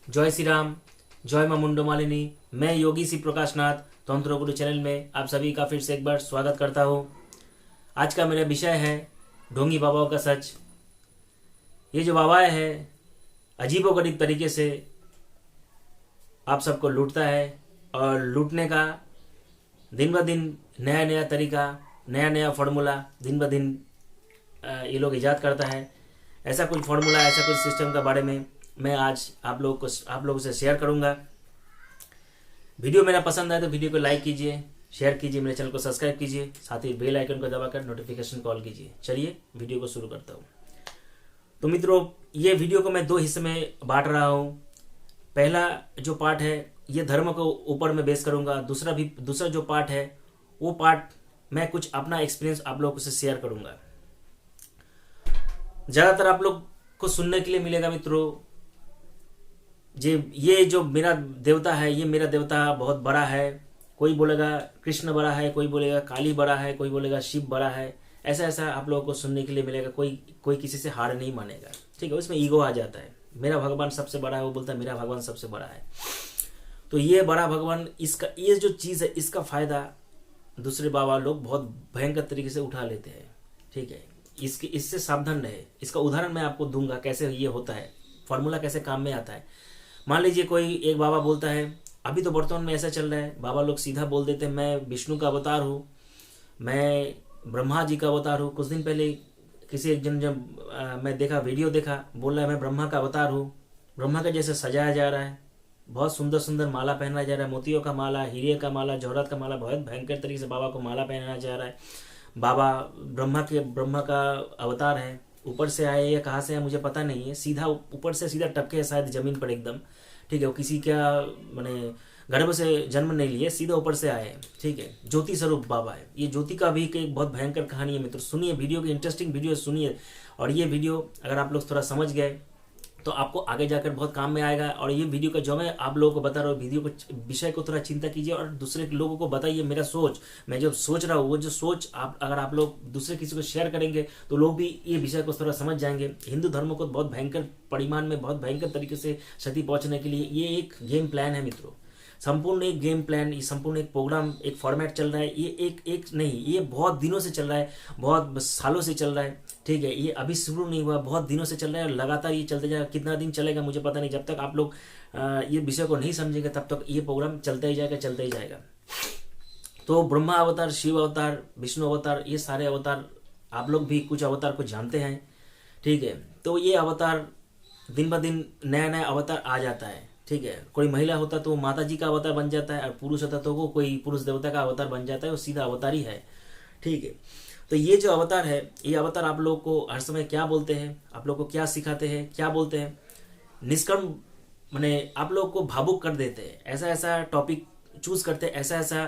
जय श्री राम, जय मां मुंडो मालिनी। मैं योगी श्री प्रकाश नाथ तंत्र गुरु चैनल में आप सभी का फिर से एक बार स्वागत करता हूँ। आज का मेरा विषय है ढोंगी बाबाओं का सच। ये जो बाबा है अजीबोगरीब तरीके से आप सबको लूटता है और लूटने का दिन ब दिन नया नया तरीका, नया नया फार्मूला दिन ब दिन ये लोग इजाद करता है। ऐसा कुछ फार्मूला, ऐसा कुछ सिस्टम के बारे में मैं आज आप लोगों से शेयर करूंगा। वीडियो मेरा पसंद आए तो वीडियो को लाइक कीजिए, शेयर कीजिए, मेरे चैनल को सब्सक्राइब कीजिए, साथ ही बेल आइकन को दबाकर नोटिफिकेशन कॉल कीजिए। चलिए वीडियो को शुरू करता हूँ। तो मित्रों, ये वीडियो को मैं दो हिस्से में बांट रहा हूँ। पहला जो पार्ट है ये धर्म को ऊपर में बेस करूंगा। दूसरा जो पार्ट है वो पार्ट मैं कुछ अपना एक्सपीरियंस आप लोगों से शेयर करूंगा। ज़्यादातर आप लोग को सुनने के लिए मिलेगा मित्रों, ये जो मेरा देवता है, ये मेरा देवता बहुत बड़ा है। कोई बोलेगा कृष्ण बड़ा है, कोई बोलेगा काली बड़ा है, कोई बोलेगा शिव बड़ा है। ऐसा ऐसा आप लोगों को सुनने के लिए मिलेगा। कोई किसी से हार नहीं मानेगा, ठीक है। उसमें ईगो आ जाता है। मेरा भगवान सबसे बड़ा है, वो बोलता है मेरा भगवान सबसे बड़ा है। तो ये बड़ा भगवान, इसका ये जो चीज़ है, इसका फायदा दूसरे बाबा लोग बहुत भयंकर तरीके से उठा लेते हैं, ठीक है। इससे सावधान रहे। इसका उदाहरण मैं आपको दूंगा कैसे ये होता है, फॉर्मूला कैसे काम में आता है। मान लीजिए कोई एक बाबा बोलता है, अभी तो वर्तमान में ऐसा चल रहा है, बाबा लोग सीधा बोल देते हैं मैं विष्णु का अवतार हूँ, मैं ब्रह्मा जी का अवतार हूँ। कुछ दिन पहले किसी एक जन जब मैं देखा, वीडियो देखा, बोल रहा है मैं ब्रह्मा का अवतार हूँ। ब्रह्मा के जैसे सजाया जा रहा है, बहुत सुंदर सुंदर माला पहनाया जा रहा है, मोतियों का माला, हीरे का माला, जौहरात का माला, बहुत भयंकर तरीके से बाबा को माला पहनाया जा रहा है। बाबा ब्रह्मा का अवतार है। ऊपर से आए या कहाँ से आए मुझे पता नहीं है, सीधा ऊपर से सीधा टपके है शायद जमीन पर एकदम, ठीक है। वो किसी का माने गर्भ से जन्म नहीं लिए, सीधा ऊपर से आए, ठीक है। ज्योति स्वरूप बाबा है। ये ज्योति का भी एक बहुत भयंकर कहानी है मित्र। सुनिए वीडियो की, इंटरेस्टिंग वीडियो सुनिए। और ये वीडियो अगर आप लोग थोड़ा समझ गए तो आपको आगे जाकर बहुत काम में आएगा। और ये वीडियो का जो मैं आप लोगों को बता रहा हूँ, वीडियो को विषय को थोड़ा चिंता कीजिए और दूसरे लोगों को बताइए। मेरा सोच, मैं जो सोच रहा हूँ, वो जो सोच अगर आप लोग दूसरे किसी को शेयर करेंगे तो लोग भी ये विषय को थोड़ा समझ जाएंगे। हिंदू धर्म को बहुत भयंकर परिमाण में, बहुत भयंकर तरीके से क्षति पहुंचने के लिए ये एक गेम प्लान है मित्रों। संपूर्ण एक गेम प्लान, ये संपूर्ण एक प्रोग्राम, एक फॉर्मेट चल रहा है। ये एक नहीं, ये बहुत दिनों से चल रहा है, बहुत सालों से चल रहा है, ठीक है। ये अभी शुरू नहीं हुआ, बहुत दिनों से चल रहा है और लगातार ये चलते जाएगा। कितना दिन चलेगा मुझे पता नहीं। जब तक आप लोग ये विषय को नहीं समझेंगे तब तक ये प्रोग्राम चलता ही जाएगा, चलता ही जाएगा। तो ब्रह्मा अवतार, शिव अवतार, विष्णु अवतार, ये सारे अवतार आप लोग भी कुछ अवतार को जानते हैं, ठीक है। तो ये अवतार दिन ब दिन नया नया अवतार आ जाता है, ठीक है। कोई महिला होता तो वो माता जी का अवतार बन जाता है, और पुरुष होता तो वो कोई पुरुष देवता का अवतार बन जाता है। वो सीधा अवतार ही है, ठीक है। तो ये जो अवतार है, ये अवतार आप लोग को हर समय क्या बोलते हैं, आप लोग को क्या सिखाते हैं, क्या बोलते हैं, निष्कर्म माने आप लोग को भावुक कर देते हैं। ऐसा ऐसा टॉपिक चूज करते हैं, ऐसा ऐसा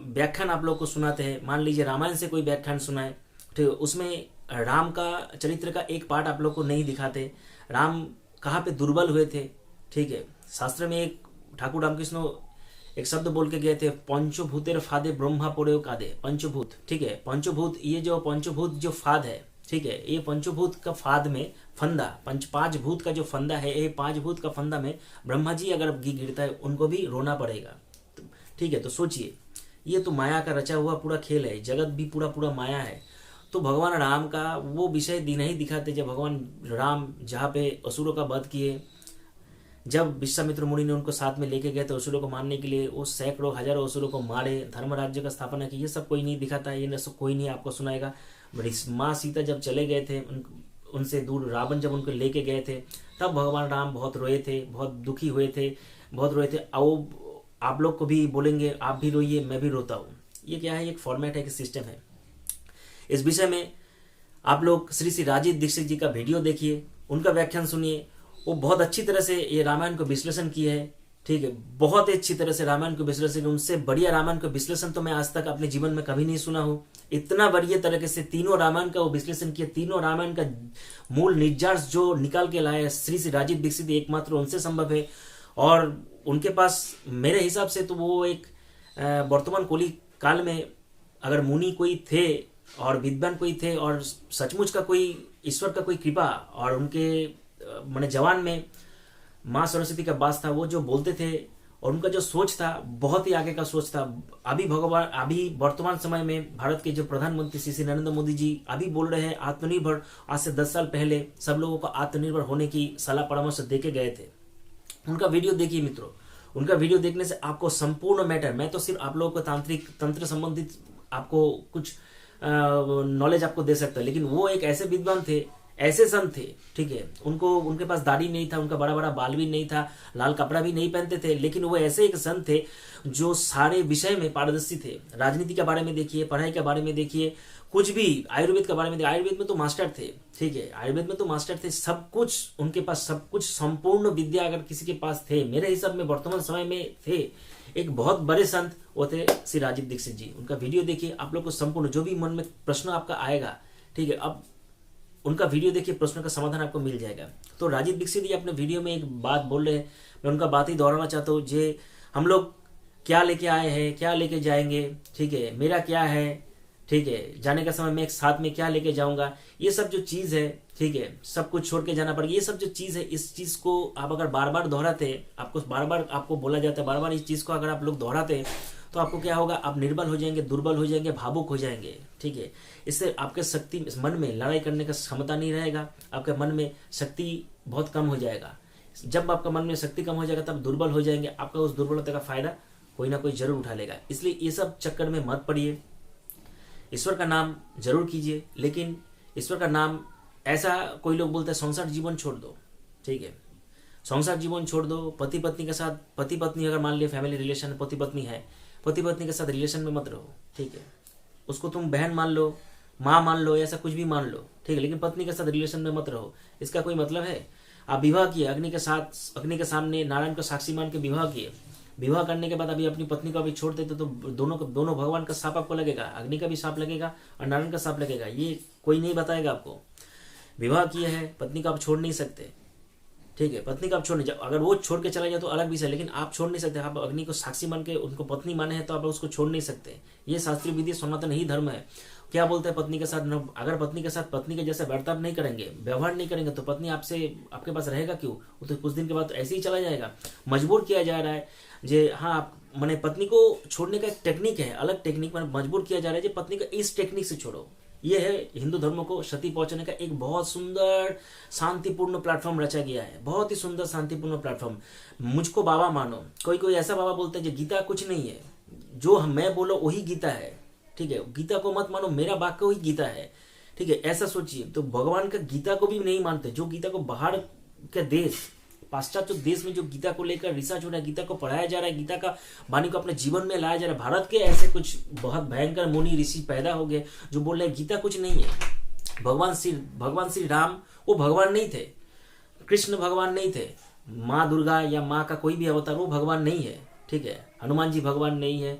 व्याख्यान आप लोग को सुनाते हैं। मान लीजिए रामायण से कोई व्याख्यान सुनाए, ठीक है, उसमें राम का चरित्र का एक पार्ट आप लोग को नहीं दिखाते। राम कहाँ पे दुर्बल हुए थे, ठीक है। शास्त्र में एक ठाकुर रामकृष्ण एक शब्द बोल के गए थे, पंचभूतेर फादे ब्रह्मा पोड़ेव कादे। पंचभूत, ठीक है, पंचभूत, ये जो पंचभूत जो फाद है, ठीक है, ये पंचभूत का फाद में फंदा, पांच भूत का जो फंदा है, ये पांच भूत का फंदा में ब्रह्मा जी अगर गिरता है उनको भी रोना पड़ेगा, ठीक है। तो सोचिए, ये तो माया का रचा हुआ पूरा खेल है, जगत भी पूरा पूरा माया है। तो भगवान राम का वो विषय दिन ही दिखाते जब भगवान राम जहाँ पे असुरों का वध किए, जब विश्वामित्र मुनि ने उनको साथ में लेके गए थे असुरों को मारने के लिए, वो सैकड़ों हजारों असुरों को मारे, धर्म राज्य का स्थापना की। ये सब कोई नहीं दिखाता, ये सब कोई नहीं आपको सुनाएगा। माँ सीता जब चले गए थे उनसे दूर, रावण जब उनको लेके गए थे, तब भगवान राम बहुत रोए थे, बहुत दुखी हुए थे, बहुत रोए थे। आप लोग को भी बोलेंगे, आप भी रोइए, मैं भी रोता हूँ। ये क्या है, एक फॉर्मेट है, एक सिस्टम है। इस विषय में आप लोग श्री श्री राजीव दीक्षित जी का वीडियो देखिए, उनका व्याख्यान सुनिए। वो बहुत अच्छी तरह से ये रामायण को विश्लेषण किए है, ठीक है। बहुत ही अच्छी तरह से रामायण को विश्लेषण, उनसे बढ़िया रामायण को विश्लेषण तो मैं आज तक अपने जीवन में कभी नहीं सुना हूँ। इतना बढ़िया तरीके से तीनों रामायण का वो विश्लेषण किया, तीनों रामायण का मूल निजार्स जो निकाल के लाए श्री श्री राजीव दीक्षित, एकमात्र उनसे संभव है। और उनके पास मेरे हिसाब से तो वो एक वर्तमान कोली काल में अगर मुनि कोई थे और विद्वान कोई थे और सचमुच का कोई ईश्वर का कोई कृपा और उनके माने जवान में माँ सरस्वती का वास था, वो जो बोलते थे और उनका जो सोच था बहुत ही आगे का सोच था। अभी वर्तमान समय में भारत के जो प्रधानमंत्री श्री नरेंद्र मोदी जी अभी बोल रहे हैं आत्मनिर्भर, आज से 10 साल पहले सब लोगों को आत्मनिर्भर होने की सलाह परामर्श देके गए थे। उनका वीडियो देखिए मित्रों, उनका वीडियो देखने से आपको संपूर्ण मैटर, मैं तो सिर्फ आप लोगों को तांत्रिक तंत्र संबंधित आपको कुछ नॉलेज आपको दे सकता है, लेकिन वो एक ऐसे विद्वान थे, ऐसे संत थे, ठीक है। उनके पास दाढ़ी नहीं था, उनका बड़ा बड़ा बाल भी नहीं था, लाल कपड़ा भी नहीं पहनते थे, लेकिन वो ऐसे एक संत थे जो सारे विषय में पारदर्शी थे। राजनीति के बारे में देखिए, पढ़ाई के बारे में देखिए, कुछ भी आयुर्वेद के बारे में देखिए, आयुर्वेद में तो मास्टर थे, ठीक है, आयुर्वेद में तो मास्टर थे, सब कुछ उनके पास, सब कुछ संपूर्ण विद्या अगर किसी के पास थे, मेरे हिसाब में वर्तमान समय में थे एक बहुत बड़े संत, वो थे श्री राजीव दीक्षित जी। उनका वीडियो देखिए, आप लोग को संपूर्ण जो भी मन में प्रश्न आपका आएगा, ठीक है, अब उनका वीडियो देखिए, प्रश्न का समाधान आपको मिल जाएगा। तो राजीव दीक्षित जी अपने वीडियो में एक बात बोल रहे हैं, मैं उनका बात ही दोहराना चाहता हूँ। जे हम लोग क्या लेके आए हैं, क्या लेके जाएंगे, ठीक है, मेरा क्या है, ठीक है, जाने का समय में एक साथ में क्या लेके जाऊंगा, ये सब जो चीज है, ठीक है, सब कुछ छोड़ के जाना पड़ेगा, ये सब जो चीज है, इस चीज को आप अगर बार बार दोहराते, आपको बार बार आपको बोला जाता है, बार बार इस चीज को अगर आप लोग दोहराते तो आपको क्या होगा, आप निर्बल हो जाएंगे, दुर्बल हो जाएंगे, भावुक हो जाएंगे, ठीक है। इससे आपके शक्ति, मन में लड़ाई करने का क्षमता नहीं रहेगा, आपके मन में शक्ति बहुत कम हो जाएगा। जब आपका मन में शक्ति कम हो जाएगा तब दुर्बल हो जाएंगे, आपका उस दुर्बलता का फायदा कोई ना कोई जरूर उठा लेगा। इसलिए ये सब चक्कर में मत पड़िए, ईश्वर का नाम जरूर कीजिए, लेकिन ईश्वर का नाम ऐसा, कोई लोग बोलते हैं संसार जीवन छोड़ दो, ठीक है, संसार जीवन छोड़ दो, पति पत्नी के साथ, पति पत्नी अगर मान लिया फैमिली रिलेशन, पति पत्नी है, पति पत्नी के साथ रिलेशन में मत रहो, ठीक है, उसको तुम बहन मान लो, माँ मान लो, ऐसा कुछ भी मान लो, ठीक है, लेकिन पत्नी के साथ रिलेशन में मत रहो। इसका कोई मतलब है? आप विवाह किए, अग्नि के साथ, अग्नि के सामने नारायण को साक्षी मान के विवाह किए, विवाह करने के बाद अभी अपनी पत्नी को अभी छोड़ देते तो दोनों भगवान का साप आपको लगेगा, अग्नि का भी साप लगेगा और नारायण का साप लगेगा, ये कोई नहीं बताएगा आपको। विवाह किए हैं, पत्नी को आप छोड़ नहीं सकते, ठीक है, पत्नी को आप छोड़ नहीं, अगर वो छोड़ के चला जाए तो अलग विषय, लेकिन आप छोड़ नहीं सकते। आप अग्नि को साक्षी मान के उनको पत्नी माने हैं तो आप उसको छोड़ नहीं सकते। ये शास्त्रीय विधि सनातन ही धर्म है। क्या बोलते हैं, पत्नी के साथ, अगर पत्नी के साथ पत्नी के जैसे बर्ताव नहीं करेंगे, व्यवहार नहीं करेंगे तो पत्नी आपसे, आपके पास रहेगा क्यों? वो तो कुछ दिन के बाद तो ऐसे ही चला जाएगा। मजबूर किया जा रहा है जे, हाँ, मैंने पत्नी को छोड़ने का एक टेक्निक है, अलग टेक्निक, मैंने मजबूर किया जा रहा है जो पत्नी को इस टेक्निक से छोड़ो। ये है हिंदू धर्म को क्षति पहुंचाने का एक बहुत सुंदर शांतिपूर्ण प्लेटफॉर्म रचा गया है, बहुत ही सुंदर शांतिपूर्ण प्लेटफॉर्म। मुझको बाबा मानो, कोई ऐसा बाबा बोलते हैं जो गीता कुछ नहीं है, जो मैं बोलो वही गीता है, ठीक है, गीता को मत मानो, मेरा वाक्य वही गीता है, ठीक है, ऐसा सोचिए। तो भगवान का गीता को भी नहीं मानते, जो गीता को बाहर के देश, पाश्चात्य देश में जो गीता को लेकर रिसर्च हो रहा है, गीता को पढ़ाया जा रहा है, गीता का वाणी को अपने जीवन में लाया जा रहा है। भारत के ऐसे कुछ बहुत भयंकर मुनि ऋषि पैदा हो गए जो बोल रहे हैं गीता कुछ नहीं है। भगवान श्री राम वो भगवान नहीं थे, कृष्ण भगवान नहीं थे, माँ दुर्गा या माँ का कोई भी अवतार वो भगवान नहीं है, ठीक है, हनुमान जी भगवान नहीं है,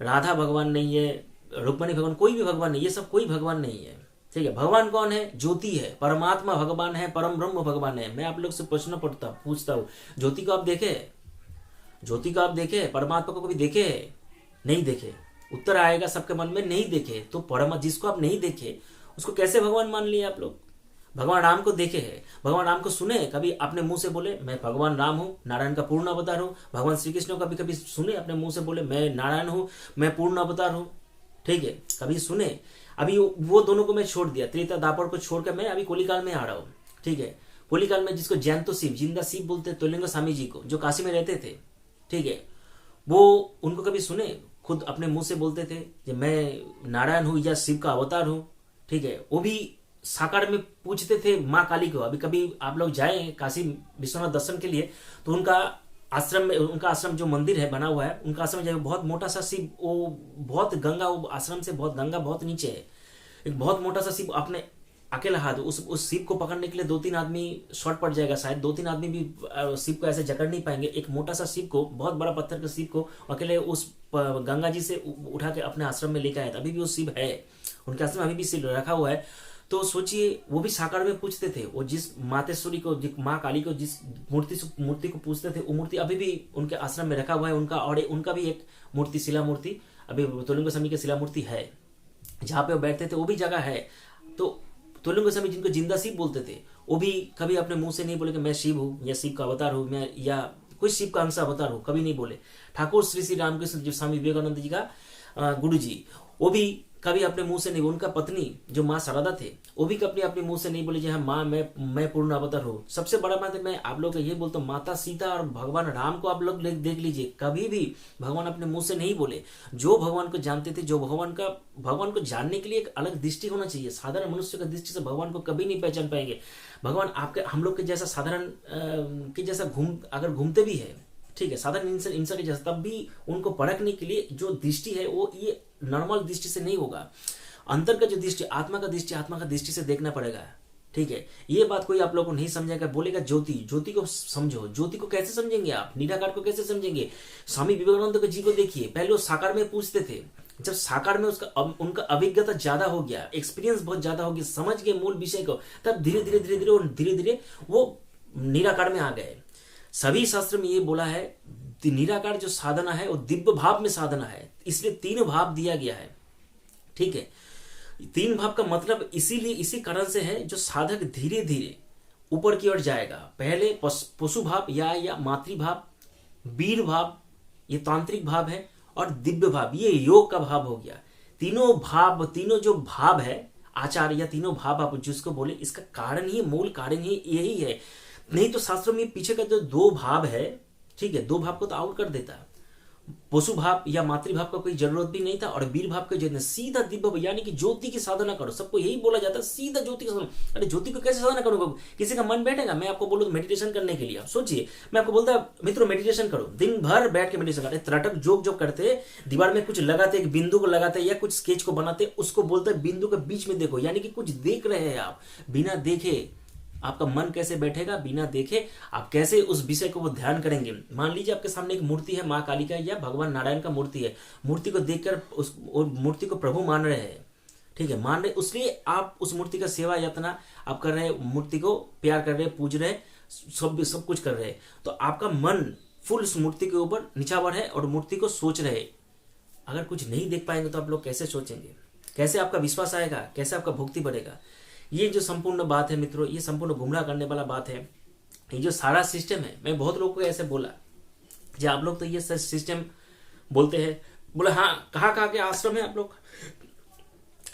राधा भगवान नहीं है, रुक्मणी भगवान, कोई भी भगवान नहीं, ये सब कोई भगवान नहीं है, ठीक है। भगवान कौन है? ज्योति है, परमात्मा भगवान है, परम ब्रह्म भगवान है। मैं आप लोग से प्रश्न पूछता हूँ, ज्योति को आप देखे? ज्योति को आप देखे? परमात्मा को कभी देखे? नहीं देखे। उत्तर आएगा सबके मन में, नहीं देखे। तो परमात्मा जिसको आप नहीं देखे उसको कैसे भगवान मान लिए आप लोग? भगवान राम को देखे हैं, भगवान राम को सुने? कभी अपने मुंह से बोले मैं भगवान राम हूँ, नारायण का पूर्ण अवतार हूँ? भगवान श्री कृष्ण को कभी सुने अपने मुंह से बोले मैं नारायण हूँ, मैं पूर्ण अवतार हूँ? ठीक है, कभी सुने? अभी वो दोनों को मैं छोड़ दिया, त्रेता दापर को छोड़कर मैं अभी कोलिकाल में आ रहा हूँ, ठीक है। कोलिकाल में जिसको जैंतो शिव, जिंदा शिव बोलते हैं, त्रिलिंग स्वामी जी को, जो काशी में रहते थे, ठीक है, वो उनको कभी सुने? खुद अपने मुंह से बोलते थे कि मैं नारायण हूँ या शिव का अवतार हूँ, ठीक है। वो भी साकार में पूछते थे माँ काली को। अभी कभी आप लोग जाए काशी विश्वनाथ दर्शन के लिए तो उनका आश्रम में, उनका आश्रम जो मंदिर है बना हुआ है, उनका आश्रम जो बहुत मोटा सा शिव, वो बहुत गंगा, वो आश्रम से बहुत गंगा बहुत नीचे है, एक बहुत मोटा सा शिव, आपने अकेला हाथ उस शिव को पकड़ने के लिए 2-3 आदमी शॉर्ट पड़ जाएगा, शायद 2-3 आदमी भी शिव को ऐसे जकड़ नहीं पाएंगे। एक मोटा सा शिव को, बहुत बड़ा पत्थर के शिव को अकेले उस गंगा जी से उठा के अपने आश्रम में लेकर आए। अभी भी वो शिव है, उनके आश्रम में अभी भी शिव रखा हुआ है। तो सोचिए, वो भी साकार में पूछते थे, वो जिस मातेश्वरी को, माँ काली को, जिस मूर्ति को पूछते थे, वो मूर्ति अभी भी उनके आश्रम में रखा हुआ है। उनका और उनका भी एक मूर्ति, शिला मूर्ति, अभी त्रिलिंग स्वामी की शिला मूर्ति है, जहाँ पे वो बैठते थे वो भी जगह है। तो त्रिलिंग स्वामी जिनको जिंदा शिव बोलते थे, वो भी कभी अपने मुंह से नहीं बोले कि मैं शिव हूँ या शिव का अवतार हूँ, मैं या कोई शिव का अंश अवतार हूँ, कभी नहीं बोले। ठाकुर श्री श्री रामकृष्ण जो स्वामी विवेकानंद जी का गुरु जी, वो भी कभी अपने मुंह से नहीं, उनका पत्नी जो माँ शारदा थे वो भी कभी अपने मुंह से नहीं बोले जी हाँ माँ मैं पूर्ण अवतार हूँ। सबसे बड़ा बात है, मैं आप लोग को ये बोलता हूँ, माता सीता और भगवान राम को आप लोग देख लीजिए, कभी भी भगवान अपने मुंह से नहीं बोले। जो भगवान को जानते थे, जो भगवान को जानने के लिए एक अलग दृष्टि होना चाहिए। साधारण मनुष्य की दृष्टि से भगवान को कभी नहीं पहचान पाएंगे। भगवान आपके हम लोग के जैसा साधारण के जैसा अगर घूमते भी है, ठीक है, साधारण इंसान के जैसा, तब भी उनको परखने के लिए जो दृष्टि है वो ये नॉर्मल दृष्टि से नहीं होगा। अंतर का जो दृष्टि, आत्मा का दृष्टि से देखना पड़ेगा, ठीक है। ये बात कोई आप लोगों को नहीं समझेगा, बोलेगा ज्योति को समझो। ज्योति को कैसे समझेंगे आप? निराकार को कैसे समझेंगे? स्वामी विवेकानंद जी को देखिए, पहले वो साकार में पूछते थे, जब साकार में उनका अभिज्ञता ज्यादा हो गया, एक्सपीरियंस बहुत ज्यादा हो गया, समझ गए मूल विषय को, तब धीरे धीरे वो निराकार में आ गए। सभी शास्त्र में ये बोला है निराकार जो साधना है वो दिव्य भाव में साधना है, इसलिए 3 भाव दिया गया है, ठीक है। 3 भाव का मतलब इसीलिए इसी कारण से है जो साधक धीरे धीरे ऊपर की ओर जाएगा। पहले पशु भाव या मातृभाव, वीर भाव ये तांत्रिक भाव है, और दिव्य भाव ये योग का भाव हो गया। तीनों जो भाव है आचार, या तीनों भाव आप जिसको बोले, इसका कारण ही, मूल कारण ही यही है। नहीं तो शास्त्रों में पीछे का जो 2 भाव है, ठीक है, 2 भाव को तो आउट कर देता। पशु भाव या मातृभाव का कोई जरूरत भी नहीं था, और वीर भाव का जरूरत, सीधा दिव्य भाव यानी कि ज्योति की साधना करो। सबको यही बोला जाता है सीधा ज्योति की साधना। अरे ज्योति को कैसे साधना करूंगा? किसी का मन बैठेगा? मैं आपको बोलूं मेडिटेशन करने के लिए, आप सोचिए, मैं आपको बोलता मित्रों मेडिटेशन करो, दिन भर बैठ के मेडिटेशन करते, त्रटक जो करते, दीवार में कुछ लगाते, एक बिंदु को लगाते या कुछ स्केच को बनाते, उसको बोलते बिंदु के बीच में देखो, यानी कि कुछ देख रहे हैं आप। बिना देखे आपका मन कैसे बैठेगा? बिना देखे आप कैसे उस विषय को वो ध्यान करेंगे? मान लीजिए आपके सामने एक मूर्ति है, माँ काली का या भगवान नारायण का मूर्ति है, मूर्ति को देखकर उस मूर्ति को प्रभु मान रहे हैं, ठीक है, मान रहे, इसलिए आप उस मूर्ति का सेवा यातना आप कर रहे हैं, मूर्ति को प्यार कर रहे हैं, पूज रहे हैं, सब कुछ कर रहे हैं, तो आपका मन फुल उस मूर्ति के ऊपर निछावर है और मूर्ति को सोच रहे। अगर कुछ नहीं देख पाएंगे तो आप लोग कैसे सोचेंगे? कैसे आपका विश्वास आएगा? कैसे आपका भक्ति बढ़ेगा? ये जो संपूर्ण बात है मित्रों, ये संपूर्ण गुमराह करने वाला बात है। ये जो सारा सिस्टम है, मैं बहुत लोगों को ऐसे बोला जी आप लोग तो ये सिस्टम बोलते हैं, बोले हाँ कहाँ के आश्रम है आप लोग?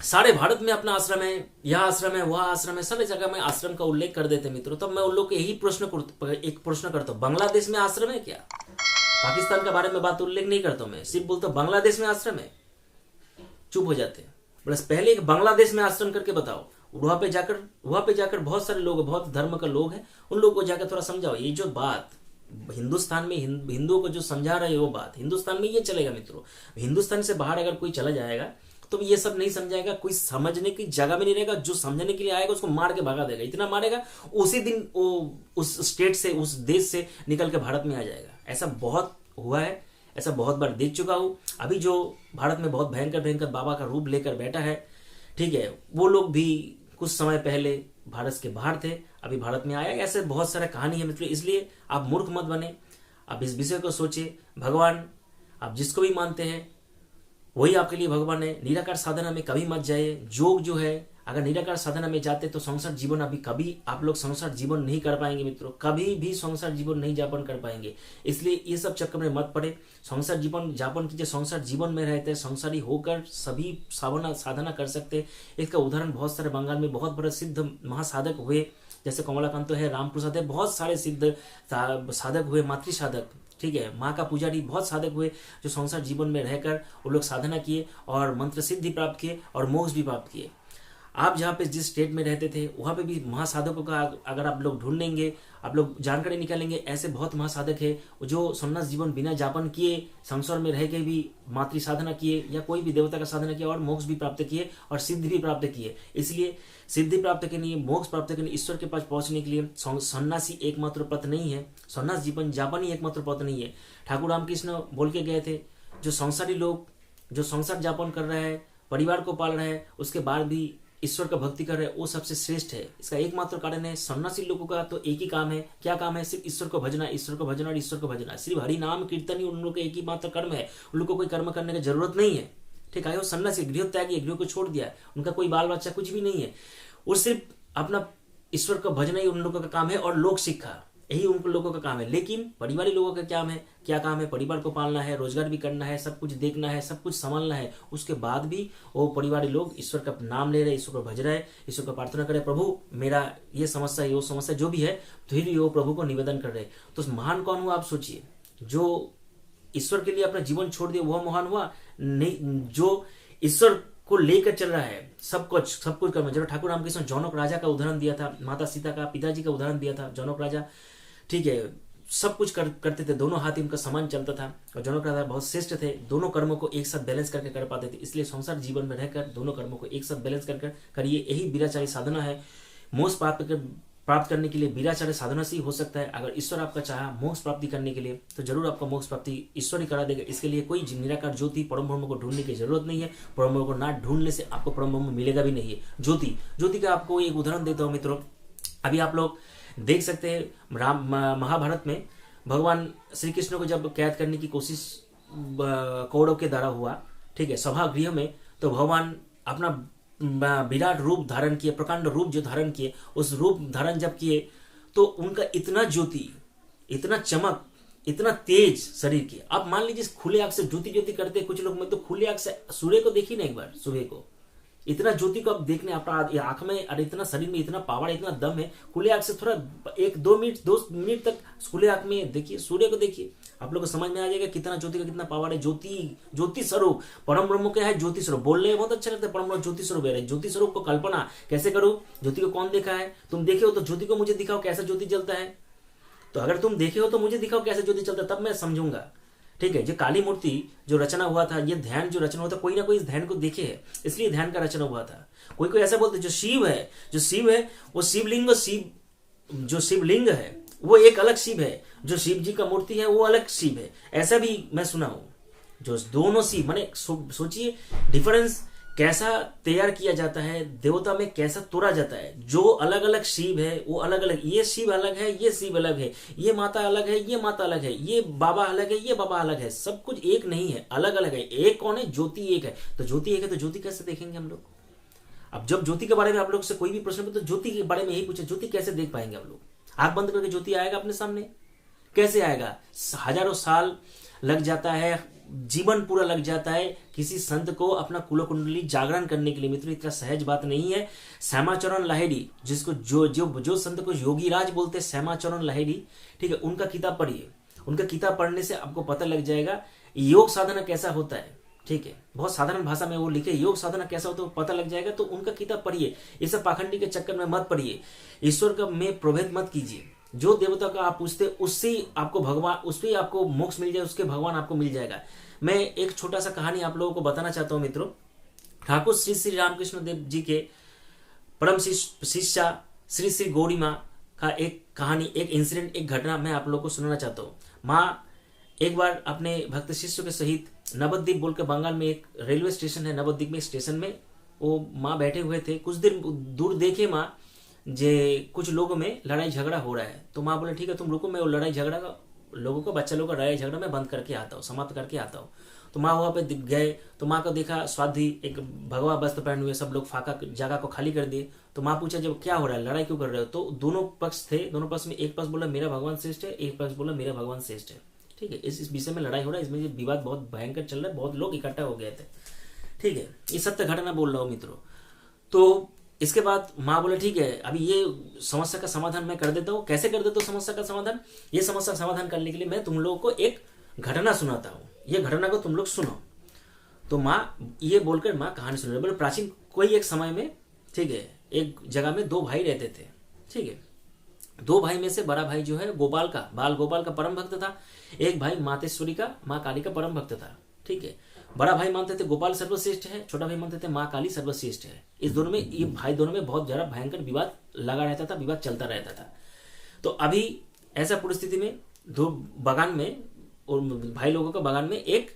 सारे भारत में अपना आश्रम है, यह आश्रम है, वह आश्रम है, सारी जगह में आश्रम का उल्लेख कर देते मित्रों। तब मैं उन लोग को यही प्रश्न करता हूँ, बांग्लादेश में आश्रम है क्या? पाकिस्तान के बारे में बात उल्लेख नहीं करता हूँ मैं, सिर्फ बोलता हूँ बांग्लादेश में आश्रम है। चुप हो जाते हैं। बस पहले एक बांग्लादेश में आश्रम करके बताओ, वहां पे जाकर बहुत सारे लोग, बहुत धर्म का लोग हैं, उन लोगों को जाकर थोड़ा समझाओ। ये जो बात हिंदुस्तान में हिंदुओं को जो समझा रहे हो, वो बात हिंदुस्तान में ये चलेगा मित्रों। हिंदुस्तान से बाहर अगर कोई चला जाएगा तो ये सब नहीं समझाएगा, कोई समझने की जगह में नहीं रहेगा। जो समझने के लिए आएगा उसको मार के भगा देगा, इतना मारेगा उसी दिन वो उस स्टेट से, उस देश से निकल के भारत में आ जाएगा। ऐसा बहुत हुआ है, ऐसा बहुत बार देख चुका हूं। अभी जो भारत में बहुत भयंकर बाबा का रूप लेकर बैठा है, ठीक है, वो लोग भी कुछ समय पहले भारत के बाहर थे, अभी भारत में आया। ऐसे बहुत सारा कहानी है मित्रों, इसलिए आप मूर्ख मत बने, आप इस विषय को सोचिए। भगवान आप जिसको भी मानते हैं वही आपके लिए भगवान है। निराकार साधना में कभी मत जाइए। योग जो है, अगर निराकार साधना में जाते तो संसार जीवन अभी कभी आप लोग संसार जीवन नहीं कर पाएंगे मित्रों, कभी भी संसार जीवन नहीं जापन कर पाएंगे। इसलिए ये सब चक्कर में मत पड़े, संसार जीवन जापन कीजिए। संसार जीवन में रहते संसारी होकर सभी साधना कर सकते। इसका उदाहरण बहुत सारे बंगाल में बहुत बड़े सिद्ध महासाधक हुए, जैसे कमलाकांत है, राम प्रसाद है, बहुत सारे सिद्ध साधक हुए, मातृ साधक, ठीक है, माँ का पुजारी, बहुत साधक हुए जो संसार जीवन में रहकर वो लोग साधना किए और मंत्र सिद्धि प्राप्त किए और मोक्ष भी प्राप्त किए। आप जहाँ पे जिस स्टेट में रहते थे वहाँ पे भी महासाधकों का अगर आप लोग ढूंढ लेंगे, आप लोग जानकारी निकालेंगे, ऐसे बहुत महासाधक है जो संन्यास जीवन बिना जापन किए संसार में रह के भी मातृ साधना किए या कोई भी देवता का साधना किया और मोक्ष भी प्राप्त किए और सिद्धि भी प्राप्त किए। इसलिए सिद्धि प्राप्त के लिए, मोक्ष प्राप्त करने, ईश्वर के पास पहुंचने के लिए सन्यासी एकमात्र पथ नहीं है, संन्यास जीवन जापन ही एकमात्र पथ नहीं है। ठाकुर रामकृष्ण बोल के गए थे, जो संसारी लोग जो संसार जापन कर रहे हैं, परिवार को पाल रहे हैं, उसके बाद भी ईश्वर का भक्ति कर रहे हैं, वो सबसे श्रेष्ठ है। इसका एकमात्र कारण है सन्यासी लोगों का तो एक ही काम है। क्या काम है? सिर्फ ईश्वर को भजना, ईश्वर को भजना और ईश्वर को भजना। सिर्फ हरि नाम कीर्तन ही उन लोगों का एक ही मात्र कर्म है। उन लोगों को कोई कर्म करने की जरूरत नहीं है, ठीक है। वो सन्यासी गृह त्यागी, गृह को छोड़ दिया, उनका कोई बाल बच्चा कुछ भी नहीं है। वो सिर्फ अपना ईश्वर का भजना ही उन लोगों का काम है और लोक शिक्षा यही उन लोगों का काम है। लेकिन परिवारी लोगों का क्या काम है? परिवार को पालना है, रोजगार भी करना है, सब कुछ देखना है, सब कुछ संभालना है। उसके बाद भी वो परिवारी लोग ईश्वर का नाम ले रहे, ईश्वर को भज रहे, ईश्वर को प्रार्थना करे, प्रभु मेरा ये समस्या है, वो समस्या जो भी है, फिर भी वो प्रभु को निवेदन कर रहे। तो महान कौन हुआ आप सोचिए? जो ईश्वर के लिए अपना जीवन छोड़ दिया वह महान हुआ? नहीं, जो ईश्वर को लेकर चल रहा है, सब कुछ कर्म। जब ठाकुर रामकृष्ण जनक राजा का उदाहरण दिया था, माता सीता का, पिताजी का उदाहरण दिया था। जनक राजा ठीक है सब कुछ करते थे, दोनों हाथ उनका समान चलता था और जनक राजा बहुत श्रेष्ठ थे, दोनों कर्मों को एक साथ बैलेंस करके कर पाते थे। इसलिए संसार जीवन में रहकर दोनों कर्मों को एक साथ बैलेंस करके करिए, यही वीराचार्य साधना है। मोक्ष प्राप्त करने के लिए वीराचार्य साधना से ही हो सकता है। अगर ईश्वर आपका चाहा मोक्ष प्राप्ति करने के लिए तो जरूर आपका मोक्ष प्राप्ति ईश्वर ही करा देगा। इसके लिए कोई निराकार ज्योति परम ब्रह्म को ढूंढने की जरूरत नहीं है। परम ब्रह्म को ना ढूंढने से आपको परम ब्रह्म मिलेगा भी नहीं है। ज्योति का आपको एक उदाहरण देता हूँ मित्रों। अभी आप लोग देख सकते हैं महाभारत में भगवान श्री कृष्ण को जब कैद करने की कोशिश कौरव के द्वारा हुआ, ठीक है, सभागृह में, तो भगवान अपना विराट रूप धारण किए, प्रकांड रूप जो धारण किए, उस रूप धारण जब किए तो उनका इतना ज्योति, इतना चमक, इतना तेज शरीर की। आप मान लीजिए खुले आंख से ज्योति करते कुछ लोग, मैं तो खुले आंख से सूर्य को देखी ना एक बार सुबह को, इतना ज्योति को आप देखने आपका आंख में, और इतना शरीर में इतना पावर, इतना दम है। खुले आंख से थोड़ा 2 मिनट तक खुले आंख में देखिए, सूर्य को देखिए, आप लोग को समझ में आ जाएगा कितना ज्योति का कितना पावर है। ज्योति स्वरूप परम ब्रह्म क्या है? ज्योति स्वरूप। बोलने में बहुत अच्छा लगता है, परम ब्रह्म ज्योति स्वरूप है। ज्योति स्वरूप को कल्पना कैसे करूं? ज्योति को कौन देखा है? तुम देखे हो तो ज्योति को मुझे दिखाओ कैसा ज्योति जलता है। तो अगर तुम देखे हो तो मुझे दिखाओ कैसा ज्योति चलता है, तब मैं समझूंगा। ठीक है, जो काली मूर्ति जो रचना हुआ था, ये ध्यान जो रचना हुआ था, कोई ना कोई इस ध्यान को देखे है, इसलिए ध्यान का रचना हुआ था। कोई ऐसा बोलते जो शिव है वो शिवलिंग है वो एक अलग शिव है, जो शिव जी का मूर्ति है वो अलग शिव है, ऐसा भी मैं सुना हूं। जो दोनों शिव माने सोचिए डिफरेंस कैसा तैयार किया जाता है, देवता में कैसा तोड़ा जाता है। जो अलग अलग शिव है वो अलग अलग, ये शिव अलग है, ये शिव अलग है, ये माता अलग है, ये माता अलग है, ये बाबा अलग है, ये बाबा अलग है, सब कुछ एक नहीं है, अलग अलग है। एक कौन है? ज्योति एक है। तो ज्योति एक है तो ज्योति कैसे देखेंगे हम लोग? अब जब ज्योति के बारे में आप लोग से कोई भी प्रश्न पूछे तो ज्योति के बारे में यही पूछे, ज्योति कैसे देख पाएंगे आप लोग? आंख बंद करके ज्योति आएगा अपने सामने? कैसे आएगा? हजारों साल लग जाता है, जीवन पूरा लग जाता है किसी संत को अपना कुल कुंडली जागरण करने के लिए। मित्रों इतना सहज बात नहीं है। श्यामाचरण लाहिड़ी, जिसको जो संत को योगीराज बोलते हैं, श्यामाचरण लाहिड़ी, ठीक है, उनका किताब पढ़िए। उनका किताब पढ़ने से आपको पता लग जाएगा योग साधना कैसा होता है। ठीक है, बहुत साधारण भाषा में वो लिखे योग साधना कैसा होता है वो पता लग जाएगा। तो उनका किताब पढ़िए, ये सब पाखंडी के चक्कर में मत पढ़िए, ईश्वर का में प्रभेद मत कीजिए। जो देवता का आप पूछते उससे आपको भगवान, उससे आपको मोक्ष मिल जाए, उसके भगवान आपको मिल जाएगा। मैं एक छोटा सा कहानी आप लोगों को बताना चाहता हूं मित्रों। ठाकुर श्री रामकृष्ण देव जी के परम शिष्या श्री श्री गौरी माँ का एक कहानी, एक इंसिडेंट, एक घटना मैं आप लोगों को सुनाना चाहता हूँ। माँ एक बार अपने भक्त शिष्यों के सहित नवद्वीप बोलकर बंगाल में एक रेलवे स्टेशन है, नवद्वीप में एक स्टेशन में वो माँ बैठे हुए थे। कुछ देर दूर देखे माँ जे कुछ लोगों में लड़ाई झगड़ा हो रहा है। तो माँ बोले ठीक है तुम रुको, मैं वो लड़ाई झगड़ा का लोगों को, बच्चा लोगों का लड़ाई झगड़ा मैं बंद करके आता हूँ, समाप्त करके आता हूँ। तो माँ वहां पे गए तो माँ को देखा स्वाधि एक भगवा वस्त्र पहने हुए, सब लोग फाका जगह को खाली कर दिए। तो माँ पूछा जब क्या हो रहा है, लड़ाई क्यों कर रहे हो? तो दोनों पक्ष थे, दोनों पक्ष में एक पक्ष बोला मेरा भगवान श्रेष्ठ है, एक पक्ष बोला मेरा भगवान श्रेष्ठ है। ठीक है, इस विषय में लड़ाई हो रहा है, इसमें विवाद बहुत भयंकर चल रहा है, बहुत लोग इकट्ठा हो गए थे। ठीक है, ये सत्य घटना बोल रहा हूँ मित्रों। तो इसके बाद माँ बोले ठीक है अभी ये समस्या का समाधान मैं कर देता हूँ। कैसे कर देता हूँ समस्या का समाधान? ये समस्या का समाधान करने के लिए मैं तुम लोगों को एक घटना सुनाता हूँ, ये घटना को तुम लोग सुनो। तो माँ ये बोलकर माँ कहानी सुन रही। बोले प्राचीन कोई एक समय में, ठीक है, एक जगह में 2 भाई रहते थे। ठीक है, 2 भाई में से बड़ा भाई जो है गोपाल का, बाल गोपाल का परम भक्त था। एक भाई मातेश्वरी का, माँ काली का परम भक्त था। ठीक है, बड़ा भाई मानते थे गोपाल सर्वश्रेष्ठ है, छोटा भाई मानते थे माँ काली सर्वश्रेष्ठ है। इस दोनों में, ये भाई दोनों में बहुत ज्यादा भयंकर विवाद लगा रहता था, विवाद चलता रहता था। तो अभी ऐसा परिस्थिति में दो बागान में, और भाई लोगों का बागान में एक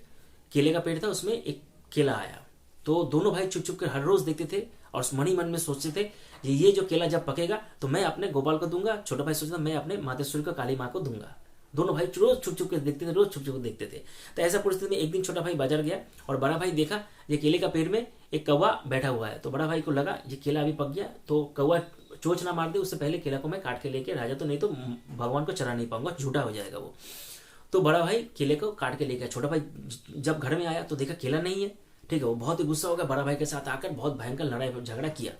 केले का पेड़ था, उसमें एक केला आया। तो दोनों भाई चुप चुप कर हर रोज देखते थे और मन ही मन में सोचते थे ये जो केला जब पकेगा तो मैं अपने गोपाल को दूंगा, छोटा भाई सोचता मैं अपने मातेश्वरी को, काली माँ को दूंगा। दोनों भाई रोज छुप छुप के देखते थे, रोज छुप छुप देखते थे। तो ऐसा परिस्थिति में एक दिन छोटा भाई बाजार गया और बड़ा भाई देखा ये केले का पेड़ में एक कौवा बैठा हुआ है। तो बड़ा भाई को लगा ये केला अभी पक गया, तो कौवा चोच ना मार दे उससे पहले केला को मैं काट के लेके आ जा, तो नहीं तो भगवान को चढ़ा नहीं पाऊंगा, झूठा हो जाएगा वो। तो बड़ा भाई केले को काट के लेके आया। छोटा भाई जब घर में आया तो देखा केला नहीं है, ठीक है। वो बहुत ही गुस्सा हो गया, बड़ा भाई के साथ आकर बहुत भयंकर लड़ाई झगड़ा किया।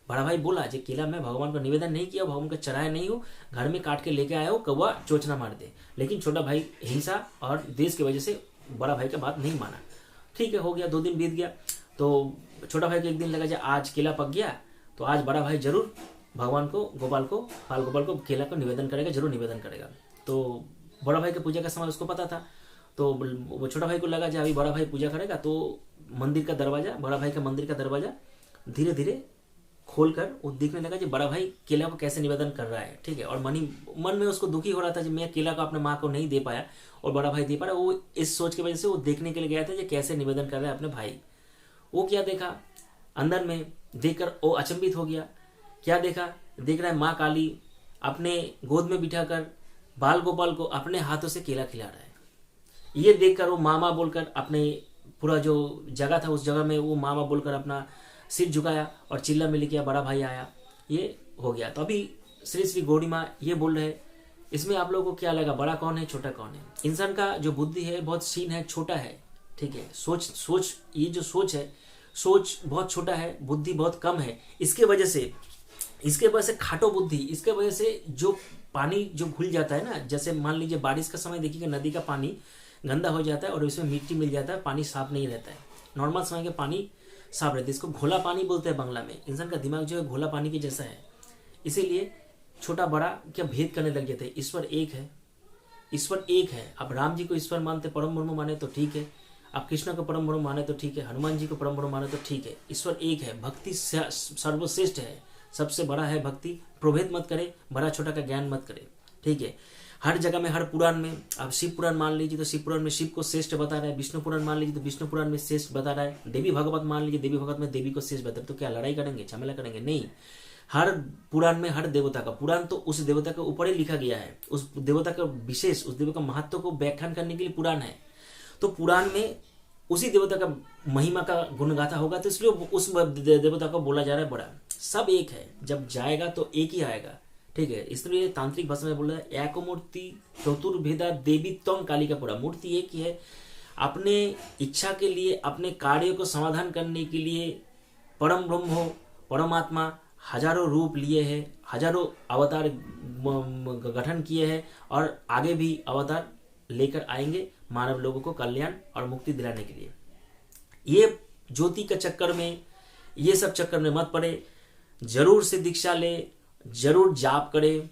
बड़ा भाई बोला जे केला मैं भगवान को निवेदन नहीं किया, भगवान को चढ़ाया नहीं हूँ, घर में काट के लेके आया हूँ, कौवा चोच ना मार दे। लेकिन छोटा भाई हिंसा और देश की वजह से बड़ा भाई का बात नहीं माना। ठीक है, हो गया, 2 दिन बीत गया। तो छोटा भाई को एक दिन लगा जो आज केला पक गया तो आज बड़ा भाई जरूर भगवान को बाल गोपाल को केला को निवेदन करेगा, जरूर निवेदन करेगा। तो बड़ा भाई के पूजा का समय उसको पता था। तो वो छोटा भाई को लगा जब अभी बड़ा भाई पूजा करेगा तो मंदिर का दरवाजा, बड़ा भाई का मंदिर का दरवाजा धीरे धीरे खोलकर वो देखने लगा कि बड़ा भाई केला को कैसे निवेदन कर रहा है, ठीक है। और मन में उसको दुखी हो रहा था कि मैं केला को अपने माँ को नहीं दे पाया और बड़ा भाई दे पा रहा। वो इस सोच की वजह से वो देखने के लिए गया था कि कैसे निवेदन कर रहा है अपने भाई। वो क्या देखा, अंदर में देखकर वो अचंभित हो गया। क्या देखा, देख रहा है माँ काली अपने गोद में बिठाकर बाल गोपाल को अपने हाथों से केला खिला रहा है। ये देखकर वो मामा बोलकर अपने पूरा जो जगह था उस जगह में वो मामा बोलकर अपना सिर झुकाया और चिल्ला मिली किया, बड़ा भाई आया, ये हो गया। तो अभी श्री श्री गौड़ी माँ ये बोल रहे, इसमें आप लोगों को क्या लगा, बड़ा कौन है छोटा कौन है? इंसान का जो बुद्धि है बहुत क्षीण है, छोटा है, ठीक है। सोच ये जो सोच है, सोच बहुत छोटा है, बुद्धि बहुत कम है। इसके वजह से खाटो बुद्धि, इसके वजह से जो पानी जो घुल जाता है ना, जैसे मान लीजिए बारिश का समय देखिएगा नदी का पानी गंदा हो जाता है और उसमें मिट्टी मिल जाता है, पानी साफ नहीं रहता है। नॉर्मल समय का पानी साफ रहता है, इसको घोला पानी बोलते हैं बांग्ला में। इंसान का दिमाग जो है घोला पानी के जैसा है, इसीलिए छोटा बड़ा क्या भेद करने लग जाते हैं। ईश्वर एक है, ईश्वर एक है। आप राम जी को ईश्वर मानते, परम ब्रह्म माने तो ठीक है, आप कृष्ण को परम ब्रह्म माने तो ठीक है, हनुमान जी को परम ब्रह्म माने तो ठीक है। ईश्वर एक है, भक्ति सर्वश्रेष्ठ है, सबसे बड़ा है भक्ति। प्रोभेद मत करे, बड़ा छोटा का ज्ञान मत करे, ठीक है। हर जगह में, हर पुराण में, आप शिव पुराण मान लीजिए तो शिव पुराण में शिव को श्रेष्ठ बता रहा है, विष्णु पुराण मान लीजिए तो विष्णु पुराण में श्रेष्ठ बता रहा है, देवी भागवत मान लीजिए देवी भागवत में देवी को श्रेष्ठ बता रहा है। तो क्या लड़ाई करेंगे, झमेला करेंगे? नहीं। हर पुराण में हर देवता का, पुराण तो उस देवता के ऊपर ही लिखा गया है, उस देवता का विशेष, उस देवता का महत्व को व्याख्यान करने के लिए पुराण है। तो पुराण में उसी देवता का महिमा का गुणगाथा होगा, तो इसलिए उस देवता को बोला जा रहा है बड़ा। सब एक है, जब जाएगा तो एक ही आएगा, ठीक है। इसलिए तांत्रिक भाषा में बोल रहा है एको मूर्ति चतुर्भेदा देवी त्वं काली का पूरा। मूर्ति एक ही है, अपने इच्छा के लिए, अपने कार्य को समाधान करने के लिए परम ब्रह्म हो, परमात्मा हजारों रूप लिए हैं, हजारों अवतार गठन किए हैं और आगे भी अवतार लेकर आएंगे मानव लोगों को कल्याण और मुक्ति दिलाने के लिए। ये ज्योति के चक्कर में, ये सब चक्कर में मत पड़े। जरूर से दीक्षा ले, जरूर जाप करे,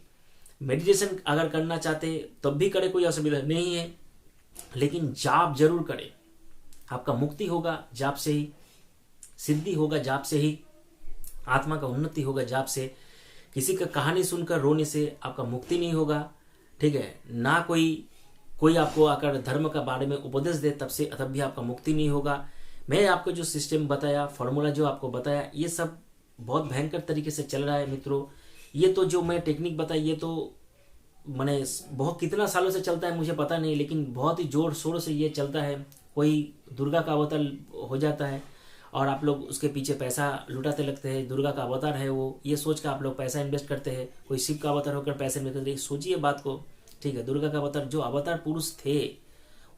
मेडिटेशन अगर करना चाहते तब भी करे, कोई असुविधा नहीं है, लेकिन जाप जरूर करे। आपका मुक्ति होगा जाप से ही, सिद्धि होगा जाप से ही, आत्मा का उन्नति होगा जाप से। किसी का कहानी सुनकर रोने से आपका मुक्ति नहीं होगा, ठीक है ना। कोई आपको आकर धर्म का बारे में उपदेश दे तब भी आपका मुक्ति नहीं होगा। मैं आपको जो सिस्टम बताया, फॉर्मूला जो आपको बताया, ये सब बहुत भयंकर तरीके से चल रहा है मित्रों। ये तो जो मैं टेक्निक बताई, ये तो मैंने बहुत कितना सालों से चलता है मुझे पता नहीं, लेकिन बहुत ही जोर शोर से ये चलता है। कोई दुर्गा का अवतार हो जाता है और आप लोग उसके पीछे पैसा लुटाते लगते हैं, दुर्गा का अवतार है वो, ये सोच कर आप लोग पैसा इन्वेस्ट करते हैं। कोई शिव का अवतार होकर पैसे इन्वेस्ट करते हैं, सोचिए बात को, ठीक है। दुर्गा का अवतार, जो अवतार पुरुष थे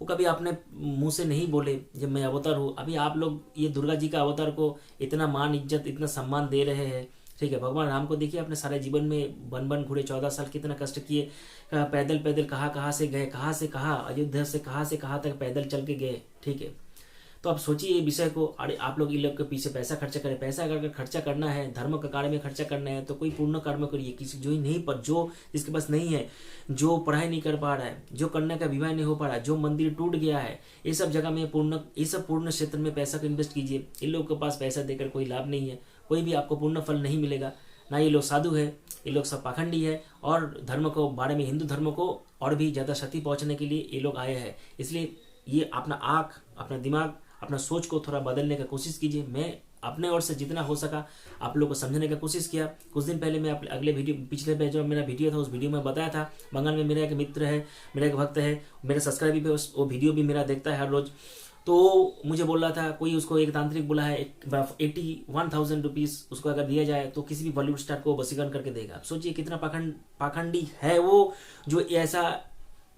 वो कभी आपने मुंह से नहीं बोले जब मैं अवतार हूँ। अभी आप लोग ये दुर्गा जी का अवतार को इतना मान इज्जत, इतना सम्मान दे रहे हैं, ठीक है। भगवान राम को देखिए, अपने सारे जीवन में बन घुरे, 14 साल कितना कष्ट किए, पैदल कहाँ से गए, कहाँ से कहाँ, अयोध्या से कहाँ तक पैदल चल के गए, ठीक है। तो आप सोचिए ये विषय को। अरे आप लोग इन लोग के पीछे पैसा खर्चा करें। पैसा अगर खर्चा करना है, धर्म का कार्य में खर्चा करना है तो कोई पूर्ण कर्म करिए। किसी जो ही नहीं, पर जो जिसके पास नहीं है, जो पढ़ाई नहीं कर पा रहा है, जो कन्या का विवाह नहीं हो पा रहा है, जो मंदिर टूट गया है, ये सब जगह में ये सब पूर्ण क्षेत्र में पैसा को इन्वेस्ट कीजिए। इन लोगों के पास पैसा देकर कोई लाभ नहीं है, कोई भी आपको पूर्ण फल नहीं मिलेगा। ना ये लोग साधु है, ये लोग सब पाखंडी है और धर्म को बारे में, हिंदू धर्म को और भी ज्यादा क्षति पहुंचने के लिए ये लोग आए हैं। इसलिए ये अपना आँख, अपना दिमाग, अपना सोच को थोड़ा बदलने का कोशिश कीजिए। मैं अपने ओर से जितना हो सका आप लोगों को समझने का कोशिश किया। कुछ दिन पहले मैं अगले वीडियो, पिछले पे जो मेरा वीडियो था उस वीडियो में बताया था, बंगाल में मेरा एक मित्र है, मेरा एक भक्त है, मेरा सब्सक्राइबर भी वो वीडियो भी मेरा देखता है हर रोज। तो मुझे बोल रहा था, कोई उसको एक तांत्रिक बोला है 81,000 रुपीज उसको अगर दिया जाए तो किसी भी बॉलीवुड स्टार को वशीकरण करके देगा। आप सोचिए कितना पाखंडी है वो, जो ऐसा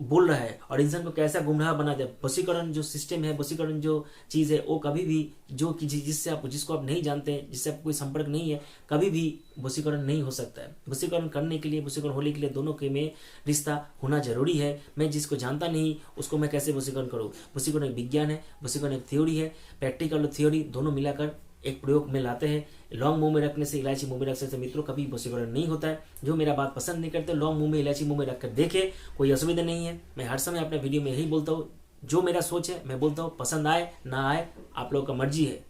बोल रहा है और इंसान को कैसा गुमराह बना दे। वशीकरण जो सिस्टम है, वशीकरण जो चीज है, वो कभी भी जिसको आप नहीं जानते, जिससे आपको कोई संपर्क नहीं है, कभी भी वशीकरण नहीं हो सकता है। वशीकरण करने के लिए, वशीकरण होने के लिए दोनों के में रिश्ता होना जरूरी है। मैं जिसको जानता नहीं उसको मैं कैसे वशीकरण करूँ? वशीकरण एक विज्ञान है, वशीकरण एक थ्योरी है, प्रैक्टिकल और थ्योरी दोनों मिलाकर एक प्रयोग में लाते हैं। लौंग मुंह में रखने से, इलायची मुंह में रखने से मित्रों कभी वशीकरण नहीं होता है। जो मेरा बात पसंद नहीं करते, लौंग मुंह में, इलायची मुंह में रखकर देखे, कोई असुविधा नहीं है। मैं हर समय अपने वीडियो में यही बोलता हूँ, जो मेरा सोच है मैं बोलता हूँ, पसंद आए ना आए आप लोगों का मर्जी है,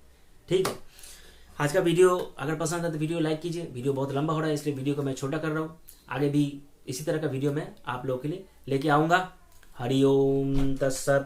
ठीक है। आज का वीडियो अगर पसंद है तो वीडियो लाइक कीजिए। वीडियो बहुत लंबा हो रहा है इसलिए वीडियो को मैं छोटा कर रहा हूँ। आगे भी इसी तरह का वीडियो मैं आप लोगों के लिए लेके आऊँगा। हरिओम तत्सत।